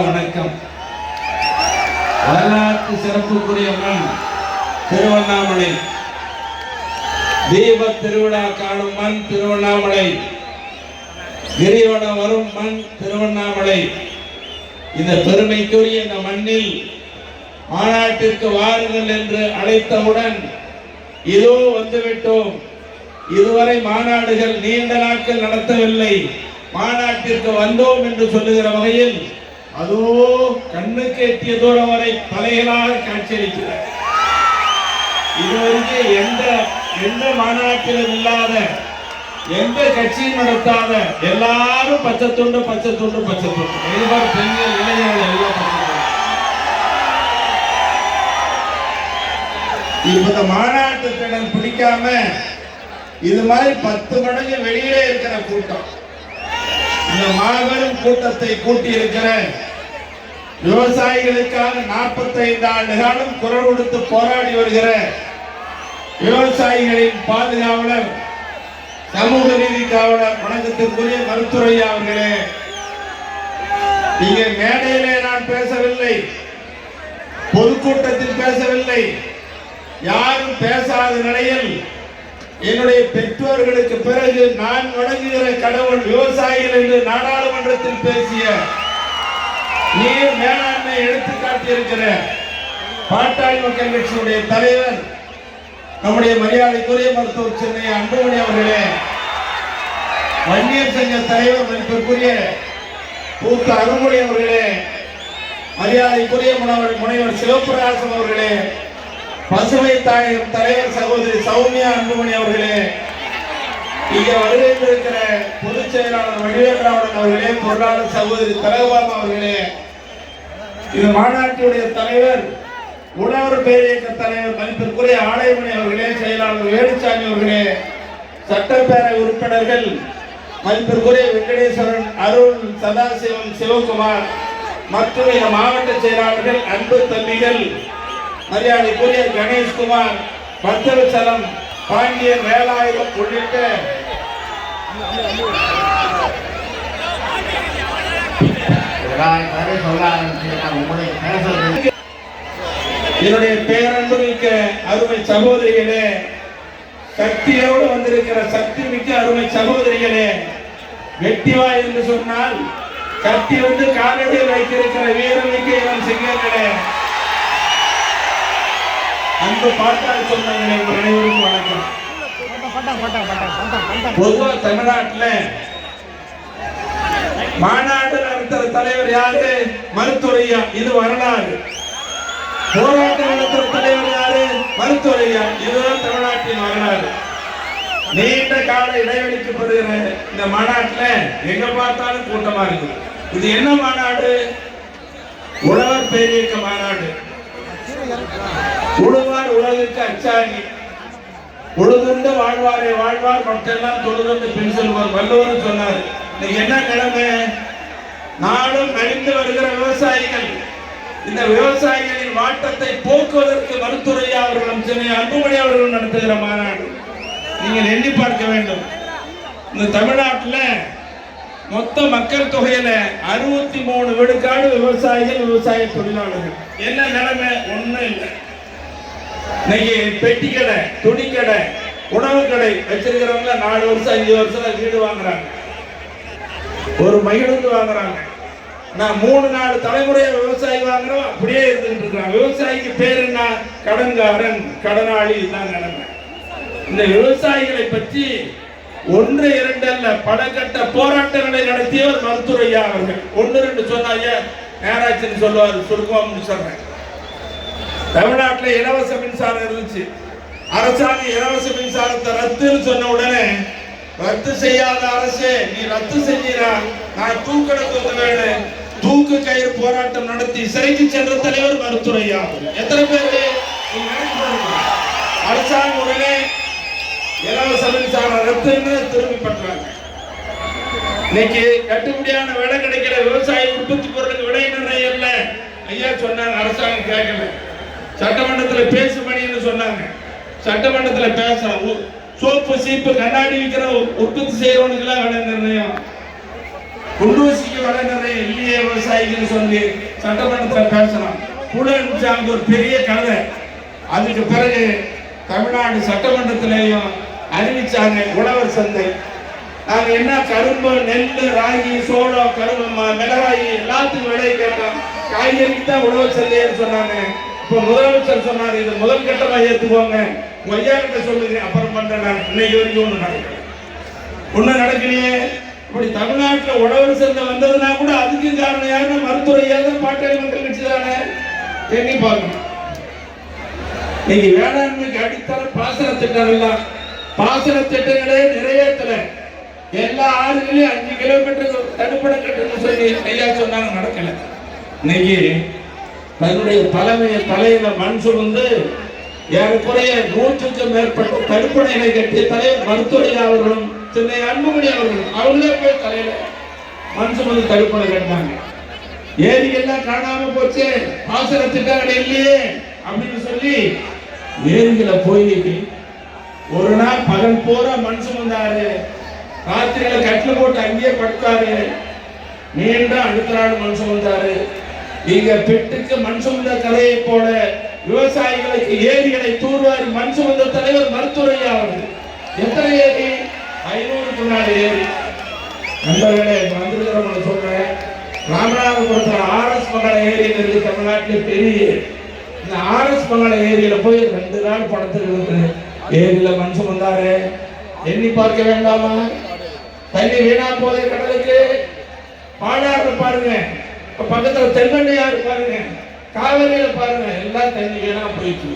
வணக்கம். வரலாற்று சிறப்புக்குரிய மண் திருவண்ணாமலை. தீப திருவிழா காணும் மண் திருவண்ணாமலை. கிரிவலம் வரும் மண் திருவண்ணாமலை. இந்த பெருமைக்குரிய இந்த மண்ணில் மாநாட்டிற்கு வாருங்கள் என்று அழைத்தவுடன் இதோ வந்துவிட்டோம். இதுவரை மாநாடுகள் நீண்ட நாட்கள் நடத்தவில்லை, மாநாட்டிற்கு வந்தோம் என்று சொல்லுகிற வகையில் அதோ கண்ணுக்கு எட்டிய தூரம் வரை தலைகளாக காட்சியளிக்கிறார். இதுவரைக்கும் எந்த மாநாட்டிலும் இல்லாத, எந்த கட்சியும் நடத்தாத, எல்லாரும் பச்சை துண்டு பச்சை துண்டு பச்சை துண்டு, பெண்கள் இளைஞர்கள் எல்லாம் பச்சை துண்டு. இப்ப மாநாட்டு திறன் பிடிக்காம இது மாதிரி 10 மடங்கு வெளியிலே இருக்கிற கூட்டம், இந்த மாபெரும் கூட்டத்தை கூட்டி இருக்கிற விவசாயிகளுக்காக 45 ஆண்டு காலம் குரல் கொடுத்து போராடி வருகிற விவசாயிகளின் பாதுகாவலர், சமூக நீதி காவலர் வணக்கத்திற்குரிய மருத்துவர் அவர்களே, இங்கே மேடையிலே நான் பேசவில்லை, பொதுக்கூட்டத்தில் பேசவில்லை, யாரும் பேசாத நிலையில் என்னுடைய பெற்றோர்களுக்கு பிறகு நான் வணங்குகிற கடவுள் விவசாயிகள் என்று நாடாளுமன்றத்தில் பேசிய நீர் மேலாண்மை எடுத்து காட்டியிருக்கிற பாட்டாளி மக்கள் கட்சியுடைய தலைவர் நம்முடைய மரியாதைக்குரிய மருத்துவர் சென்னை அன்புமணி அவர்களே, வன்னியர் சங்க தலைவர் மதிப்பிற்குரிய பூத்த அருள்மொழி அவர்களே, மரியாதைக்குரிய முனைவர் சிவபிரகாசம் அவர்களே, பசுமை தாயகம் தலைவர் சகோதரி சௌமியா அன்புமணி அவர்களே, இங்கே வருகின்ற பொதுச் செயலாளர் வடிவேந்திராவுடன் அவர்களே, பொருளாளர் சகோதரி தலகபாமா அவர்களே, இது மாநாட்டுடைய தலைவர் உழவர் பேரியக்க தலைவர் மதிப்பிற்குரிய ஆலயமணி அவர்களே, செயலாளர் வேலுச்சாமி அவர்களே, சட்டப்பேரவை உறுப்பினர்கள் மதிப்பிற்குரிய வெங்கடேஸ்வரன், அருள், சதாசிவம், சிவகுமார் மற்றும் இந்த மாவட்ட செயலாளர்கள், அன்பு தம்பிகள், மரியாதைக்குரிய கணேஷ்குமார், பக்தவச்சலம், பாண்டியன், வேலாயுதம் உள்ளிட்ட என்னுடைய பேரன்புமிக்க அருமை சகோதரிகளே, சக்தியோடு வந்திருக்கிற சக்தி மிக்க அருமை சகோதரிகளே, வெட்டிவா என்று சொன்னால் கட்டி வந்து காலடியில் வைத்திருக்கிற வீரமிக்க இவன் சிங்கங்களே, அன்பு பாட்டாளி சொந்தங்களே, உங்கள் அனைவருக்கும் வணக்கம். பொதுவா தமிழ்நாட்டில் மாநாடு நடத்துற தலைவர் யாரு? மருத்துவரையா. இது வரலாறு. போராட்டம் நடத்துற தலைவர் யாரு? மருத்துவரையா. இதுதான் தமிழ்நாட்டின் வரலாறு. நீண்ட கால இடைவெளிக்கு பெறுகிற இந்த மாநாட்டில் எங்க பார்த்தாலும் கூட்டமா இருக்கு. இது என்ன மாநாடு? உழவர் பேரியக்க மாநாடு. உழுவார் உலகுக்கு அச்சாணி, உழுதுண்டு வாழ்வாரே வாழ்வார், மற்றெல்லாம் தொழுதுண்டு பின் செல்வார், வள்ளுவர் சொன்னார். என்ன நிலைமை? நாடும் நலிந்து வருகிற விவசாயிகள், இந்த விவசாயிகளின் வாட்டத்தை போக்குவதற்கு மருத்துவரையா அவர்களும் சென்னை அன்புமணி அவர்கள் நடத்துகிற மாநாடு. நீங்கள் எண்ணி பார்க்க வேண்டும். இந்த தமிழ்நாட்டில் மொத்த மக்கள் தொகையில 63 விழுக்காடு விவசாயிகள், விவசாய தொழிலாளர்கள். என்ன நிலைமை? ஒண்ணும் இல்லை. இன்னைக்கு பெட்டி கடை, துணி கடை, உணவு கடை வச்சிருக்கிறவங்க 4 வருஷம் 5 வருஷம் வீடு வாங்குறாங்க, ஒரு மகிழ்ந்து வாங்குறாங்க. நான் 3-4 தலைமுறையா விவசாயி வாங்குறோம், அப்படியே இருந்துட்டு இருக்காங்க. விவசாயிக்கு பேர் என்ன? கடன்காரன், கடனாளி. இதுதான் நிலைமை. இந்த விவசாயிகளை பற்றி 1-2 அல்ல, பல கட்ட போராட்டங்களை நடத்தியவர் மருத்துவரையா அவர்கள். 1-2 சொன்னாங்க, நேராட்சின்னு சொல்லுவார், சுருக்கமா முடிச்சிடுறேன். தமிழ்நாட்டில் இலவச மின்சாரம் இருந்துச்சு. அரசாங்கம் இலவச மின்சாரத்தை ரத்துன்னு சொன்ன உடனே, ரத்து செய்யாத அரசு, நீ ரத்து செஞ்சீரா, நான் தூக்கெடுத்து வேணும், தூக்கு கயிறு போராட்டம் நடத்தி சிறைக்கு சென்ற தலைவர் மருத்துவரையா. எத்தனை பேரு அரசாங்கம் உடனே இலவச மின்சாரம் ரத்துன்னு திரும்பி பண்றாங்க. இன்னைக்கு கட்டுப்படியான விலை கிடைக்கிற விவசாய உற்பத்தி பொருளுக்கு விலை நிர்ணயம் இல்லை. ஐயா சொன்னாங்க, அரசாங்கம் கேட்கல. சட்டமன்றத்தில் பேசுமணின்னு சொன்னாங்க. சட்டமன்றத்தில் பேசுறோம், சோப்பு சீப்பு கண்ணாடி விற்கிற உற்பத்தி செய்யறவனுக்குலாம் விலை நிர்ணயம். குண்டூசிக்கு வர நிறைய இல்லையே விவசாயிகள் சொல்லி சட்டமன்றத்தில் பேசலாம். கூட அங்க ஒரு பெரிய கதை. அதுக்கு பிறகு தமிழ்நாடு சட்டமன்றத்திலேயும் அறிவிச்சாங்க உழவர் சந்தை. நாங்க என்ன கரும்பு, நெல், ராகி, சோளம், கரும்பு, மிளகாய் எல்லாத்துக்கும் விலை கேட்டோம். காய்கறிக்கு தான் உழவர் சந்தைன்னு சொன்னாங்க. இப்போ முதலமைச்சர் சொன்னார், இது முதல் கட்டமா ஏற்றுக்கோங்க, ஐயாக்கிட்ட சொல்லுங்க, அப்புறம் பண்றேன். இன்னைக்கு வரைக்கும் ஒன்றும் நடக்கலையே. இப்படி தமிழ்நாட்டில் உழவர் சந்தை வந்ததுன்னா கூட அதுக்கு காரணம் யாருன்னா மருத்துவரையாக பாட்டாளி மக்கள் கட்சி தானே. எண்ணி பார்க்கணும். நீங்க வேளாண்மைக்கு அடித்தர பாசன திட்டம் எல்லாம் பாசன திட்டங்களே நிறைவேற்றல. எல்லா ஆறுகளையும் 5 கிலோமீட்டர் தடுப்பணை கட்டணும்னு சொல்லி ஐயா சொன்னாங்க, நடக்கல. இன்னைக்கு தன்னுடைய தலையில மண் சுமந்து ஏறக்குறைய 100க்கும் மேற்பட்ட தடுப்பணைகளை கட்டிய தலைவர் மருத்துவரை அவர்களும் சென்னை அன்புமணி அவர்களும் அவங்களே போய் தலையில மண் சுமந்து தடுப்பணை கட்டினாங்க. ஏரி எல்லாம் காணாம போச்சு, பாசன திட்டங்கள் இல்லையே அப்படின்னு சொல்லி ஏரிகளை போய் ஒரு நாள் பகல் பூரா மண் சுமந்தாரு. ராத்திரியில கட்டில போட்டு அங்கேயே படுத்தாரு. மீண்டும் அடுத்த நாள் மண் சுமந்தாரு. இங்க பெட்டுக்கு மண் சுமந்த கதையை போல விவசாயிகளுக்கு ஏரிகளை தூர்வாரி மண் சுமந்த தலைவர் மருத்துவரையா அவர்கள். எத்தனை ஏரி? 500க்கு மேல ஏரி. நண்பர்களே, வந்திருக்கிறவங்க சொல்றேன், ராமநாதபுரத்தில் ஆர்எஸ் மங்கள ஏரி இருக்கு, தமிழ்நாட்டில் பெரிய. இந்த ஆர்எஸ் மங்கள ஏரியில போய் 2 நாள் படத்துக்கு ஏரியில மண் சுமந்தாரு. எண்ணி பார்க்க வேண்டாமா? தண்ணி வீணா போதே கடலுக்கு. பாலாறு பாருங்க, பக்கத்துல தென்மண்ணையாறு பாருங்க, காவிரியில பாருங்க, எல்லாம் தண்ணி வீணா போயிட்டு.